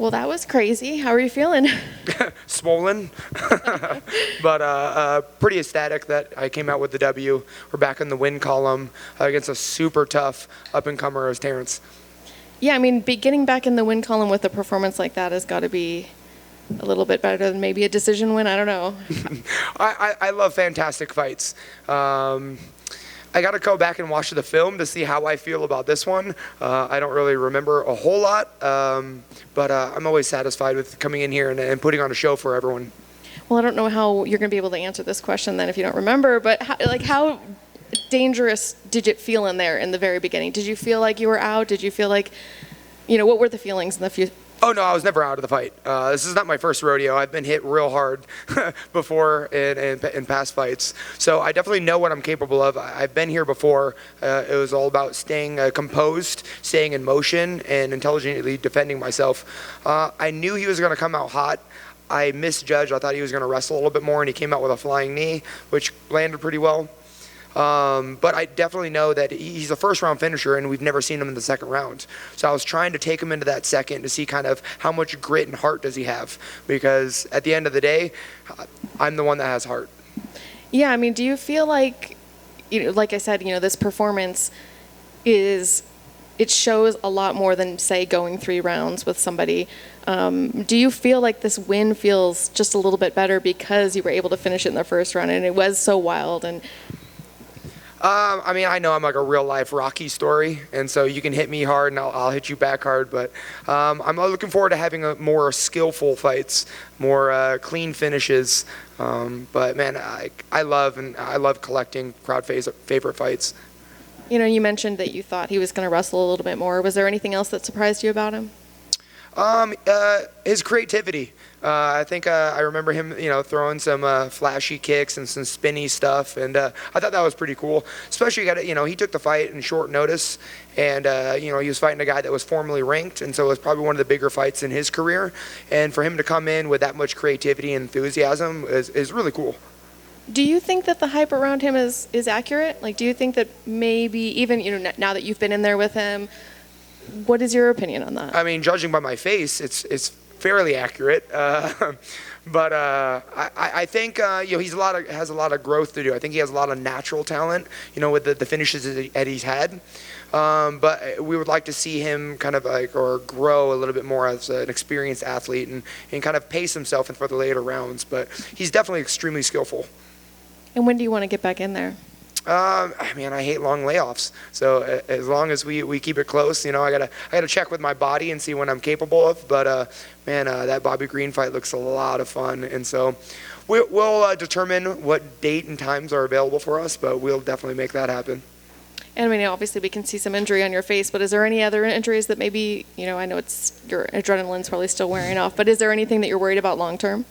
Well, that was crazy. How are you feeling? Swollen, but pretty ecstatic that I came out with the W. We're back in the win column against a super tough up-and-comer as Terrence. Yeah, I mean, getting back in the win column with a performance like that has got to be a little bit better than maybe a decision win. I don't know. I love fantastic fights. I got to go back and watch the film to see how I feel about this one. I don't really remember a whole lot, but I'm always satisfied with coming in here and putting on a show for everyone. Well, I don't know how you're going to be able to answer this question then if you don't remember, but how dangerous did it feel in there in the very beginning? Did you feel like you were out? Did you feel like, what were the feelings in the few? Oh, no, I was never out of the fight. This is not my first rodeo. I've been hit real hard before in past fights. So I definitely know what I'm capable of. I've been here before. It was all about staying composed, staying in motion, and intelligently defending myself. I knew he was going to come out hot. I misjudged. I thought he was going to wrestle a little bit more, and he came out with a flying knee, which landed pretty well. But I definitely know that he's a first-round finisher, and we've never seen him in the second round. So I was trying to take him into that second to see kind of how much grit and heart does he have. Because at the end of the day, I'm the one that has heart. Yeah, I mean, do you feel like, like I said, this performance it shows a lot more than, say, going 3 rounds with somebody. Do you feel like this win feels just a little bit better because you were able to finish it in the first round and it was so wild? And I mean, I know I'm like a real-life Rocky story, and so you can hit me hard, and I'll hit you back hard. But I'm looking forward to having more skillful fights, more clean finishes. But man, I love collecting crowd favorite fights. You mentioned that you thought he was going to wrestle a little bit more. Was there anything else that surprised you about him? His creativity. I think I remember him, throwing some flashy kicks and some spinny stuff, and I thought that was pretty cool. Especially, he took the fight in short notice, and he was fighting a guy that was formerly ranked, and so it was probably one of the bigger fights in his career. And for him to come in with that much creativity and enthusiasm is really cool. Do you think that the hype around him is accurate? Like, do you think that maybe even now that you've been in there with him? What is your opinion on that? I mean, judging by my face, it's fairly accurate. But I think he's has a lot of growth to do. I think he has a lot of natural talent, with the finishes that he's had. But we would like to see him kind of grow a little bit more as an experienced athlete and kind of pace himself for the later rounds. But he's definitely extremely skillful. And when do you want to get back in there? I hate long layoffs. So as long as we keep it close, I gotta check with my body and see what I'm capable of. But that Bobby Green fight looks a lot of fun, and so we'll determine what date and times are available for us. But we'll definitely make that happen. And I mean, obviously we can see some injury on your face, but is there any other injuries that maybe, I know your adrenaline's probably still wearing off, but is there anything that you're worried about long term?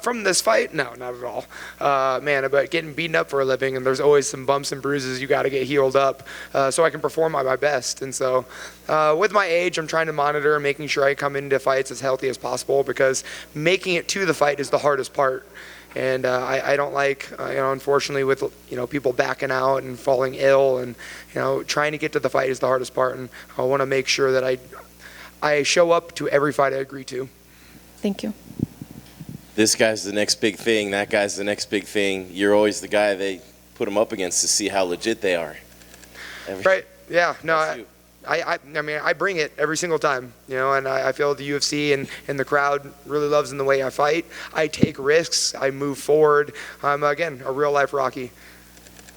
From this fight? No, not at all. About getting beaten up for a living, and there's always some bumps and bruises you got to get healed up so I can perform at my best. And so with my age, I'm trying to monitor and making sure I come into fights as healthy as possible, because making it to the fight is the hardest part. And I don't like, unfortunately, with people backing out and falling ill, and trying to get to the fight is the hardest part. And I want to make sure that I show up to every fight I agree to. Thank you. This guy's the next big thing. That guy's the next big thing. You're always the guy they put them up against to see how legit they are. Right? Yeah. No. I bring it every single time, and I feel the UFC and the crowd really loves in the way I fight. I take risks. I move forward. I'm, again, a real-life Rocky.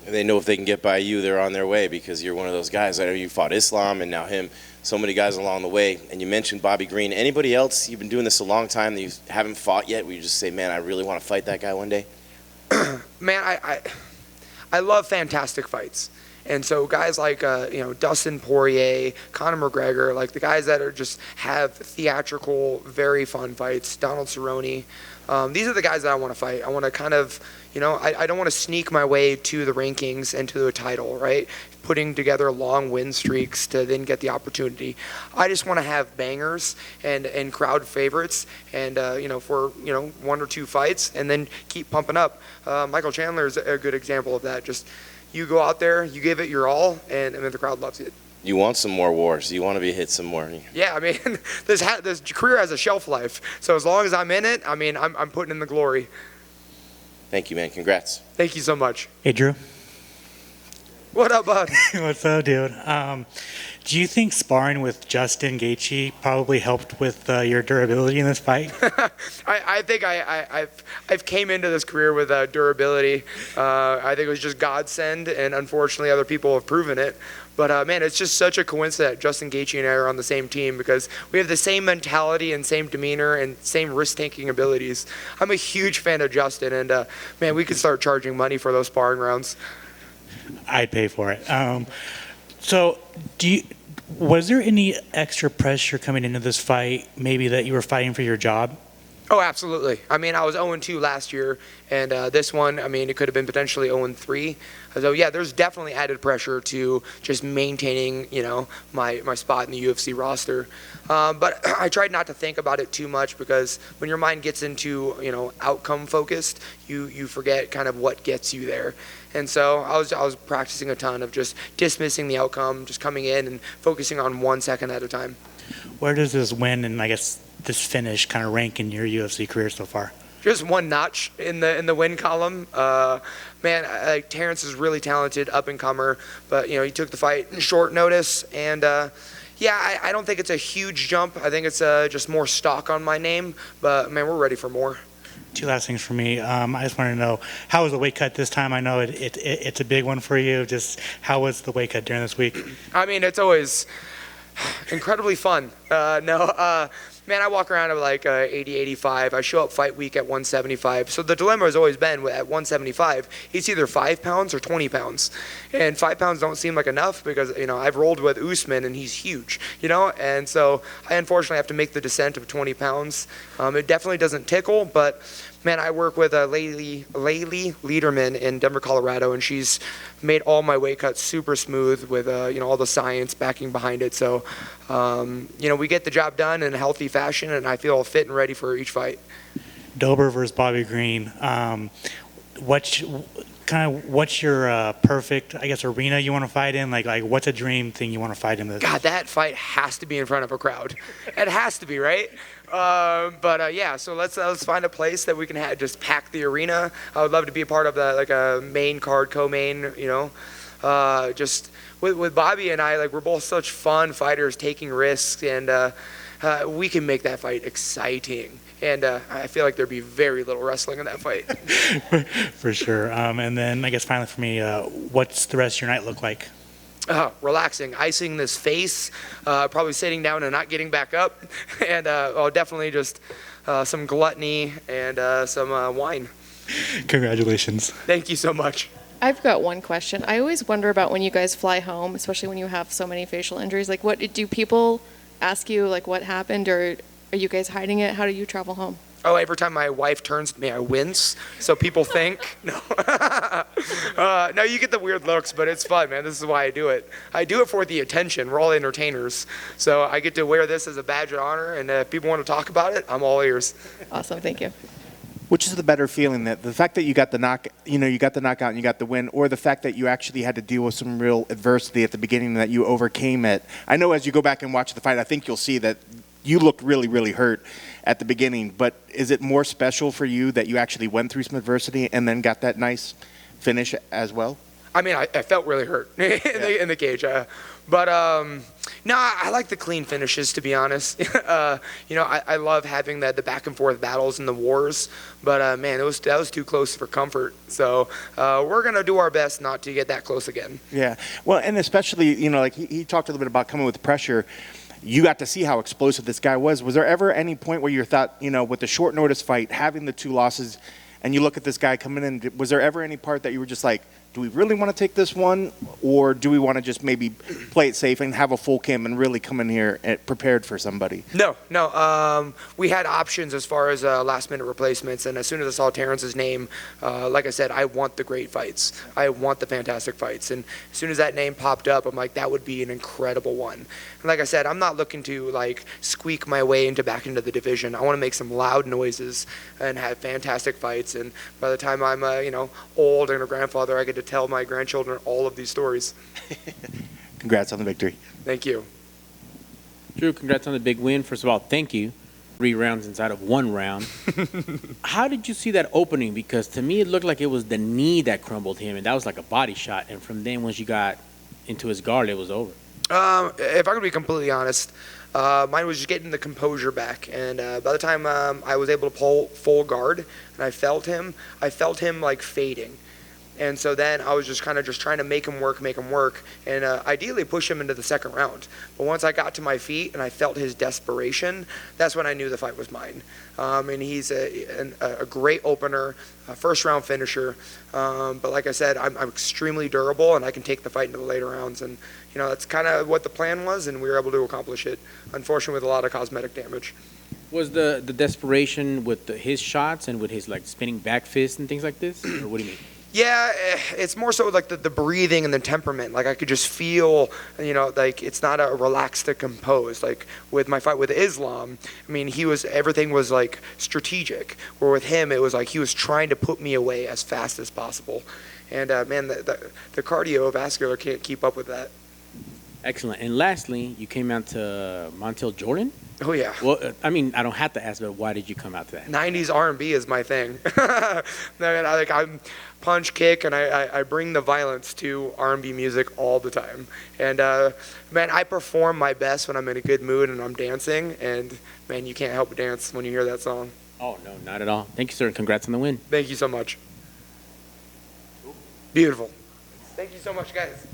They know if they can get by you, they're on their way, because you're one of those guys. I know you fought Islam and now him, so many guys along the way. And you mentioned Bobby Green. Anybody else, you've been doing this a long time, that you haven't fought yet, where you just say, man, I really want to fight that guy one day? Man, I love fantastic fights. And so guys like, Dustin Poirier, Conor McGregor, like the guys that just have theatrical, very fun fights, Donald Cerrone, these are the guys that I want to fight. I want to kind of, I don't want to sneak my way to the rankings and to a title, right? Putting together long win streaks to then get the opportunity. I just want to have bangers and crowd favorites and, for, 1 or 2 fights, and then keep pumping up. Michael Chandler is a good example of that. Just, you go out there, you give it your all, and the crowd loves it. You want some more wars. You want to be hit some more. Yeah, I mean, this career has a shelf life. So as long as I'm in it, I mean, I'm putting in the glory. Thank you, man. Congrats. Thank you so much. Hey, Drew. What up, bud? What's up, dude? Do you think sparring with Justin Gaethje probably helped with your durability in this fight? I think I've came into this career with durability. I think it was just godsend, and unfortunately other people have proven it. But man, it's just such a coincidence that Justin Gaethje and I are on the same team because we have the same mentality and same demeanor and same risk-taking abilities. I'm a huge fan of Justin, and man, we could start charging money for those sparring rounds. I'd pay for it. So, was there any extra pressure coming into this fight, maybe that you were fighting for your job? Oh, absolutely. I mean, I was 0-2 last year, and this one, I mean, it could have been potentially 0-3. So, yeah, there's definitely added pressure to just maintaining, you know, my spot in the UFC roster. But I tried not to think about it too much because when your mind gets into, you know, outcome focused, you forget kind of what gets you there. And so I was practicing a ton of just dismissing the outcome, just coming in and focusing on 1 second at a time. Where does this win and I guess this finish kind of rank in your UFC career so far? Just one notch in the win column. Man, Terrence is really talented, up and comer, but you know he took the fight in short notice, and yeah, I don't think it's a huge jump. I think it's just more stock on my name, but man, we're ready for more. Two last things for me. I just want to know, how was the weight cut this time? I know it's a big one for you. Just how was the weight cut during this week? I mean, it's always incredibly fun. Man, I walk around at like 80, 85. I show up fight week at 175. So the dilemma has always been at 175, it's either 5 pounds or 20 pounds. And 5 pounds don't seem like enough because, you know, I've rolled with Usman and he's huge, you know? And so I unfortunately have to make the descent of 20 pounds. It definitely doesn't tickle, but man, I work with Laylee Liederman in Denver, Colorado, and she's made all my weight cuts super smooth with, you know, all the science backing behind it. So, you know, we get the job done in a healthy fashion, and I feel fit and ready for each fight. Dober versus Bobby Green. What's your perfect, I guess, arena you want to fight in? Like what's a dream thing you want to fight in? God, that fight has to be in front of a crowd. It has to be, right? Yeah, so let's find a place that we can just pack the arena. I would love to be a part of that, like a main card, co-main, you know. Just with Bobby and I, like we're both such fun fighters taking risks, and we can make that fight exciting. And I feel like there'd be very little wrestling in that fight. For sure. And then I guess finally for me, what's the rest of your night look like? Relaxing, icing this face, probably sitting down and not getting back up, and definitely just some gluttony and some wine. Congratulations. Thank you so much. I've got one question. I always wonder about when you guys fly home, especially when you have so many facial injuries. Like, what do people ask you, like, what happened, or are you guys hiding it? How do you travel home? Oh, every time my wife turns to me, I wince. So people think, no. No, you get the weird looks, but it's fun, man. This is why I do it. I do it for the attention. We're all entertainers. So I get to wear this as a badge of honor, and if people want to talk about it, I'm all ears. Awesome, thank you. Which is the better feeling, that the fact that you got the knockout and you got the win, or the fact that you actually had to deal with some real adversity at the beginning and that you overcame it? I know as you go back and watch the fight, I think you'll see that you looked really, really hurt at the beginning, but is it more special for you that you actually went through some adversity and then got that nice finish as well? I mean, I felt really hurt in the cage. But no, I like the clean finishes, to be honest. You know, I love having the back and forth battles and the wars. But man, that was too close for comfort. So we're gonna do our best not to get that close again. Yeah. Well, and especially, you know, like he talked a little bit about coming with pressure. You got to see how explosive this guy was. Was there ever any point where you thought, you know, with the short notice fight, having the 2 losses, and you look at this guy coming in, was there ever any part that you were just like, do we really want to take this one, or do we want to just maybe play it safe and have a full cam and really come in here prepared for somebody? No. We had options as far as last-minute replacements, and as soon as I saw Terrence's name, like I said, I want the great fights. I want the fantastic fights, and as soon as that name popped up, I'm like, that would be an incredible one. And like I said, I'm not looking to like squeak my way back into the division. I want to make some loud noises and have fantastic fights, and by the time I'm you know, old and a grandfather, I get to tell my grandchildren all of these stories. Congrats on the victory. Thank you. Drew, congrats on the big win. First of all, thank you. 3 rounds inside of 1 round. How did you see that opening? Because to me, it looked like it was the knee that crumbled him, and that was like a body shot. And from then, once you got into his guard, it was over. If I could be completely honest, mine was just getting the composure back. And by the time I was able to pull full guard and I felt him like fading. And so then I was just kind of just trying to make him work, and ideally push him into the second round. But once I got to my feet and I felt his desperation, that's when I knew the fight was mine. And he's a great opener, a first-round finisher. But like I said, I'm extremely durable, and I can take the fight into the later rounds. And, that's kind of what the plan was, and we were able to accomplish it, unfortunately, with a lot of cosmetic damage. Was the desperation with his shots and with his like spinning back fist and things like this? Or what do you mean? Yeah, it's more so like the breathing and the temperament. Like I could just feel, like it's not a relaxed to composed. Like with my fight with Islam, I mean, everything was like strategic. Where with him, it was like he was trying to put me away as fast as possible. And man, the cardiovascular can't keep up with that. Excellent. And lastly, you came out to Montel Jordan? Oh yeah. Well, I mean, I don't have to ask, but why did you come out to that? 90s R&B is my thing. I'm punch, kick, and I bring the violence to R&B music all the time. And man, I perform my best when I'm in a good mood and I'm dancing. And man, you can't help but dance when you hear that song. Oh, no, not at all. Thank you, sir. Congrats on the win. Thank you so much. Beautiful. Thank you so much, guys.